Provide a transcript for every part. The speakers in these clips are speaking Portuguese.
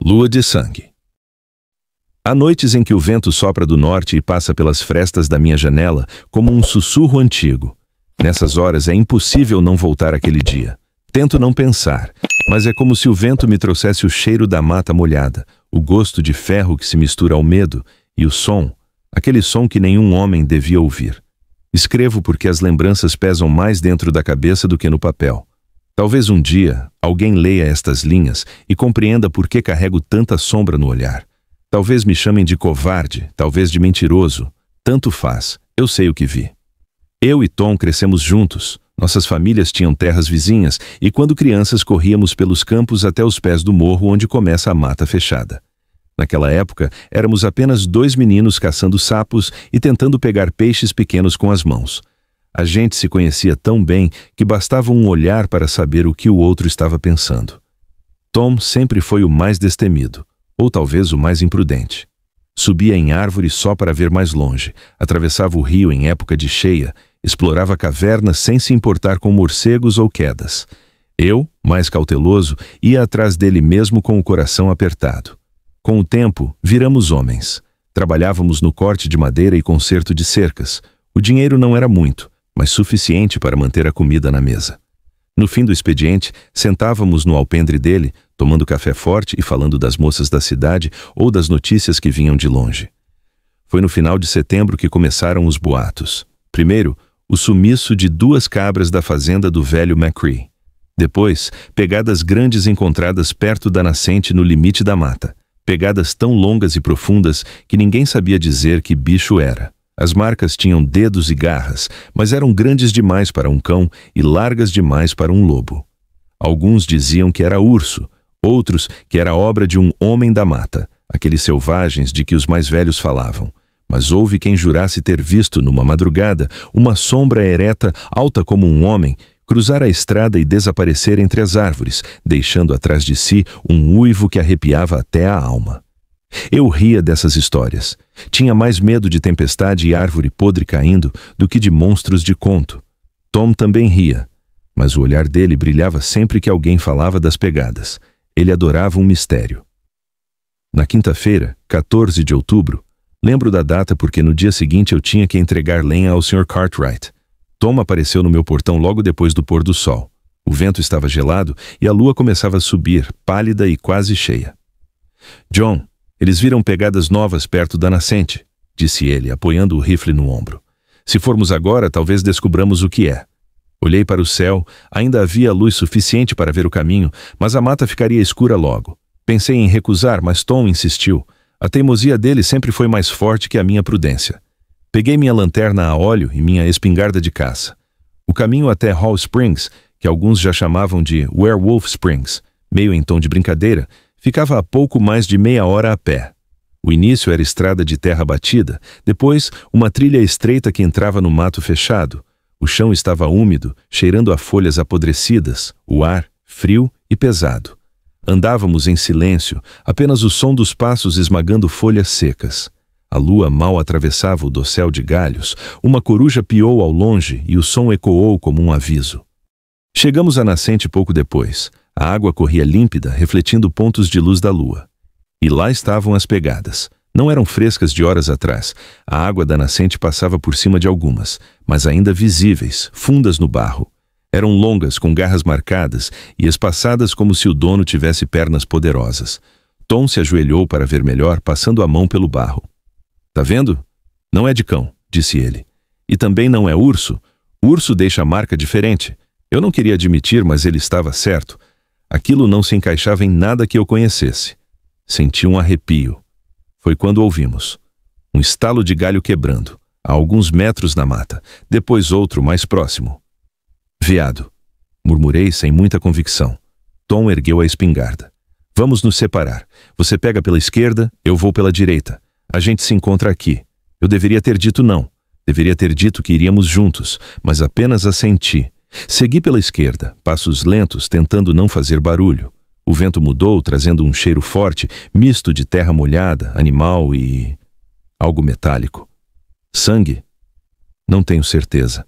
Lua de sangue. Há noites em que o vento sopra do norte e passa pelas frestas da minha janela como um sussurro antigo. Nessas horas é impossível não voltar àquele dia. Tento não pensar, mas é como se o vento me trouxesse o cheiro da mata molhada, o gosto de ferro que se mistura ao medo e o som, aquele som que nenhum homem devia ouvir. Escrevo porque as lembranças pesam mais dentro da cabeça do que no papel. Talvez um dia alguém leia estas linhas e compreenda por que carrego tanta sombra no olhar. Talvez me chamem de covarde, talvez de mentiroso. Tanto faz, eu sei o que vi. Eu e Tom crescemos juntos. Nossas famílias tinham terras vizinhas e quando crianças corríamos pelos campos até os pés do morro onde começa a mata fechada. Naquela época, éramos apenas dois meninos caçando sapos e tentando pegar peixes pequenos com as mãos. A gente se conhecia tão bem que bastava um olhar para saber o que o outro estava pensando. Tom sempre foi o mais destemido, ou talvez o mais imprudente. Subia em árvores só para ver mais longe, atravessava o rio em época de cheia, explorava cavernas sem se importar com morcegos ou quedas. Eu, mais cauteloso, ia atrás dele mesmo com o coração apertado. Com o tempo, viramos homens. Trabalhávamos no corte de madeira e conserto de cercas. O dinheiro não era muito, mas suficiente para manter a comida na mesa. No fim do expediente, sentávamos no alpendre dele, tomando café forte e falando das moças da cidade ou das notícias que vinham de longe. Foi no final de setembro que começaram os boatos. Primeiro, o sumiço de 2 cabras da fazenda do velho McCree. Depois, pegadas grandes encontradas perto da nascente no limite da mata. Pegadas tão longas e profundas que ninguém sabia dizer que bicho era. As marcas tinham dedos e garras, mas eram grandes demais para um cão e largas demais para um lobo. Alguns diziam que era urso, outros que era obra de um homem da mata, aqueles selvagens de que os mais velhos falavam. Mas houve quem jurasse ter visto, numa madrugada, uma sombra ereta, alta como um homem, cruzar a estrada e desaparecer entre as árvores, deixando atrás de si um uivo que arrepiava até a alma. Eu ria dessas histórias. Tinha mais medo de tempestade e árvore podre caindo do que de monstros de conto. Tom também ria, mas o olhar dele brilhava sempre que alguém falava das pegadas. Ele adorava um mistério. Na quinta-feira, 14 de outubro, lembro da data porque no dia seguinte eu tinha que entregar lenha ao Sr. Cartwright. Tom apareceu no meu portão logo depois do pôr do sol. O vento estava gelado e a lua começava a subir, pálida e quase cheia. John, eles viram pegadas novas perto da nascente, disse ele, apoiando o rifle no ombro. Se formos agora, talvez descubramos o que é. Olhei para o céu, ainda havia luz suficiente para ver o caminho, mas a mata ficaria escura logo. Pensei em recusar, mas Tom insistiu. A teimosia dele sempre foi mais forte que a minha prudência. Peguei minha lanterna a óleo e minha espingarda de caça. O caminho até Hall Springs, que alguns já chamavam de Werewolf Springs, meio em tom de brincadeira, ficava a pouco mais de meia hora a pé. O início era estrada de terra batida, depois uma trilha estreita que entrava no mato fechado. O chão estava úmido, cheirando a folhas apodrecidas, o ar frio e pesado. Andávamos em silêncio, apenas o som dos passos esmagando folhas secas. A lua mal atravessava o dossel de galhos, uma coruja piou ao longe e o som ecoou como um aviso. Chegamos à nascente pouco depois. A água corria límpida, refletindo pontos de luz da lua. E lá estavam as pegadas. Não eram frescas de horas atrás. A água da nascente passava por cima de algumas, mas ainda visíveis, fundas no barro. Eram longas, com garras marcadas e espaçadas como se o dono tivesse pernas poderosas. Tom se ajoelhou para ver melhor, passando a mão pelo barro. Tá vendo? Não é de cão, disse ele. E também não é urso. Urso deixa a marca diferente. Eu não queria admitir, mas ele estava certo. Aquilo não se encaixava em nada que eu conhecesse. Senti um arrepio. Foi quando ouvimos. Um estalo de galho quebrando, a alguns metros na mata, depois outro mais próximo. Veado, murmurei sem muita convicção. Tom ergueu a espingarda. Vamos nos separar. Você pega pela esquerda, eu vou pela direita. A gente se encontra aqui. Eu deveria ter dito não. Deveria ter dito que iríamos juntos, mas apenas assenti. Segui pela esquerda, passos lentos, tentando não fazer barulho. O vento mudou, trazendo um cheiro forte, misto de terra molhada, animal e algo metálico. Sangue? Não tenho certeza.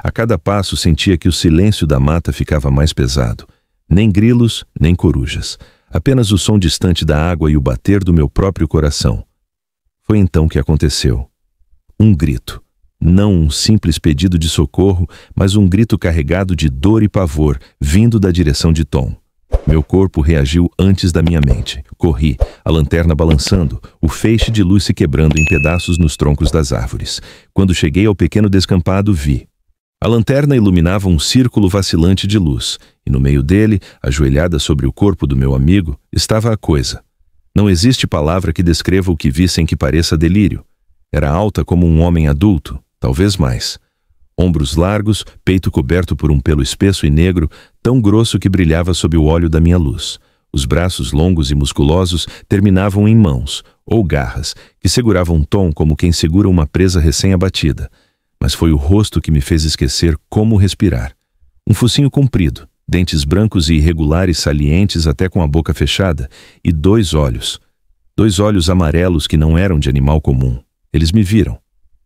A cada passo sentia que o silêncio da mata ficava mais pesado. Nem grilos, nem corujas. apenas o som distante da água e o bater do meu próprio coração. Foi então que aconteceu. Um grito. Não um simples pedido de socorro, mas um grito carregado de dor e pavor, vindo da direção de Tom. Meu corpo reagiu antes da minha mente. Corri, a lanterna balançando, o feixe de luz se quebrando em pedaços nos troncos das árvores. Quando cheguei ao pequeno descampado, vi. A lanterna iluminava um círculo vacilante de luz, e no meio dele, ajoelhada sobre o corpo do meu amigo, estava a coisa. Não existe palavra que descreva o que vi sem que pareça delírio. Era alta como um homem adulto, talvez mais. Ombros largos, peito coberto por um pelo espesso e negro, tão grosso que brilhava sob o óleo da minha luz. Os braços longos e musculosos terminavam em mãos, ou garras, que seguravam Tom como quem segura uma presa recém-abatida. Mas foi o rosto que me fez esquecer como respirar. Um focinho comprido, dentes brancos e irregulares salientes até com a boca fechada, e dois olhos. Dois olhos amarelos que não eram de animal comum. Eles me viram.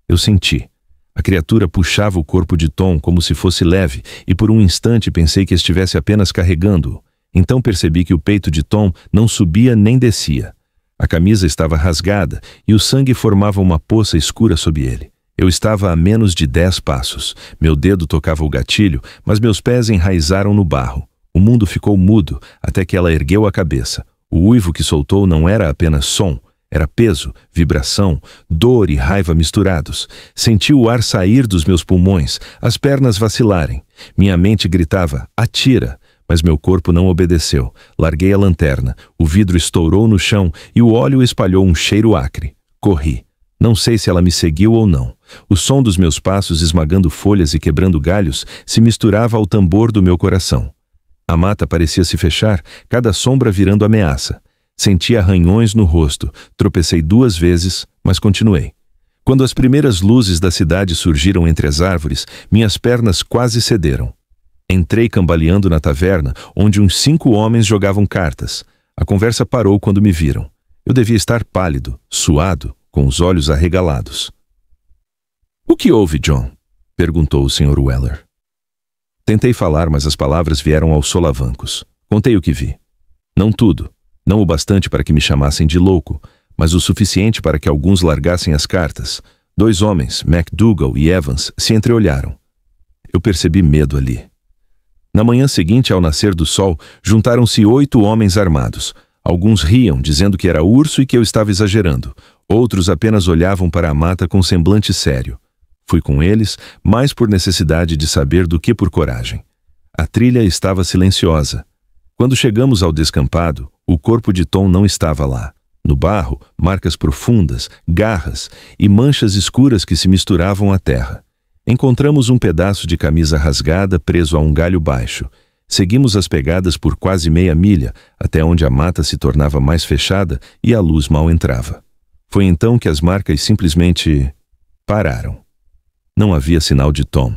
Eu senti. A criatura puxava o corpo de Tom como se fosse leve, e por um instante pensei que estivesse apenas carregando-o. Então percebi que o peito de Tom não subia nem descia. A camisa estava rasgada, e o sangue formava uma poça escura sob ele. Eu estava a menos de 10 passos. Meu dedo tocava o gatilho, mas meus pés enraizaram no barro. O mundo ficou mudo, até que ela ergueu a cabeça. O uivo que soltou não era apenas som, era peso, vibração, dor e raiva misturados. Senti o ar sair dos meus pulmões, as pernas vacilarem. Minha mente gritava, atira! Mas meu corpo não obedeceu. Larguei a lanterna, o vidro estourou no chão e o óleo espalhou um cheiro acre. Corri. Não sei se ela me seguiu ou não. O som dos meus passos esmagando folhas e quebrando galhos se misturava ao tambor do meu coração. A mata parecia se fechar, cada sombra virando ameaça. Senti arranhões no rosto, tropecei 2 vezes, mas continuei. Quando as primeiras luzes da cidade surgiram entre as árvores, minhas pernas quase cederam. Entrei cambaleando na taverna, onde uns 5 homens jogavam cartas. A conversa parou quando me viram. Eu devia estar pálido, suado, com os olhos arregalados. "O que houve, John?" perguntou o Sr. Weller. Tentei falar, mas as palavras vieram aos solavancos. Contei o que vi. Não tudo. Não o bastante para que me chamassem de louco, mas o suficiente para que alguns largassem as cartas. 2 homens, MacDougall e Evans, se entreolharam. Eu percebi medo ali. Na manhã seguinte, ao nascer do sol, juntaram-se 8 homens armados. Alguns riam, dizendo que era urso e que eu estava exagerando. Outros apenas olhavam para a mata com semblante sério. Fui com eles, mais por necessidade de saber do que por coragem. A trilha estava silenciosa. Quando chegamos ao descampado, o corpo de Tom não estava lá. No barro, marcas profundas, garras e manchas escuras que se misturavam à terra. Encontramos um pedaço de camisa rasgada preso a um galho baixo. Seguimos as pegadas por quase meia milha, até onde a mata se tornava mais fechada e a luz mal entrava. Foi então que as marcas simplesmente pararam. Não havia sinal de Tom.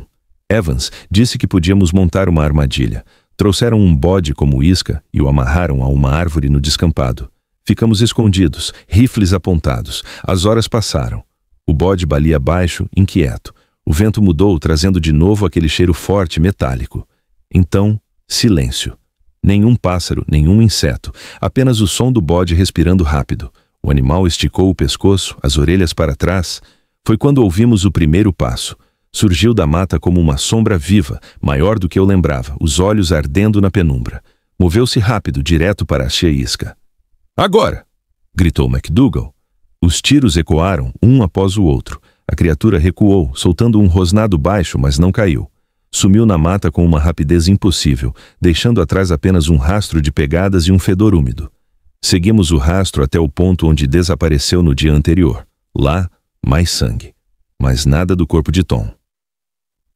Evans disse que podíamos montar uma armadilha. Trouxeram um bode como isca e o amarraram a uma árvore no descampado. Ficamos escondidos, rifles apontados. As horas passaram. O bode balia baixo, inquieto. O vento mudou, trazendo de novo aquele cheiro forte, metálico. Então, silêncio. Nenhum pássaro, nenhum inseto. Apenas o som do bode respirando rápido. O animal esticou o pescoço, as orelhas para trás. Foi quando ouvimos o primeiro passo. Surgiu da mata como uma sombra viva, maior do que eu lembrava, os olhos ardendo na penumbra. Moveu-se rápido, direto para a isca. "Agora!" gritou MacDougall. Os tiros ecoaram, um após o outro. A criatura recuou, soltando um rosnado baixo, mas não caiu. Sumiu na mata com uma rapidez impossível, deixando atrás apenas um rastro de pegadas e um fedor úmido. Seguimos o rastro até o ponto onde desapareceu no dia anterior. Lá, mais sangue. Mas nada do corpo de Tom.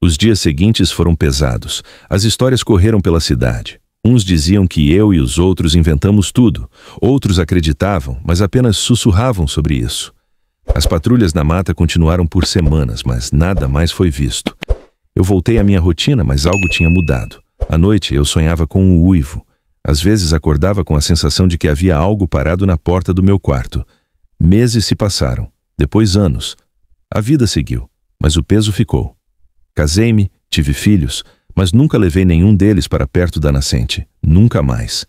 Os dias seguintes foram pesados. As histórias correram pela cidade. Uns diziam que eu e os outros inventamos tudo. Outros acreditavam, mas apenas sussurravam sobre isso. As patrulhas na mata continuaram por semanas, mas nada mais foi visto. Eu voltei à minha rotina, mas algo tinha mudado. À noite, eu sonhava com o uivo. Às vezes acordava com a sensação de que havia algo parado na porta do meu quarto. Meses se passaram, depois anos. A vida seguiu, mas o peso ficou. Casei-me, tive filhos, mas nunca levei nenhum deles para perto da nascente. Nunca mais.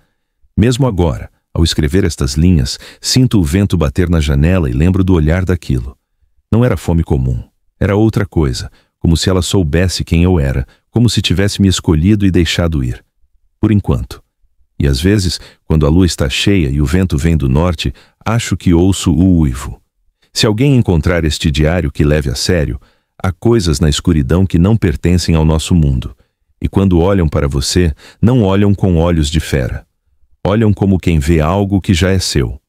Mesmo agora, ao escrever estas linhas, sinto o vento bater na janela e lembro do olhar daquilo. Não era fome comum, era outra coisa, como se ela soubesse quem eu era, como se tivesse me escolhido e deixado ir. Por enquanto. E às vezes, quando a lua está cheia e o vento vem do norte, acho que ouço o uivo. Se alguém encontrar este diário que leve a sério, há coisas na escuridão que não pertencem ao nosso mundo. E quando olham para você, não olham com olhos de fera. Olham como quem vê algo que já é seu.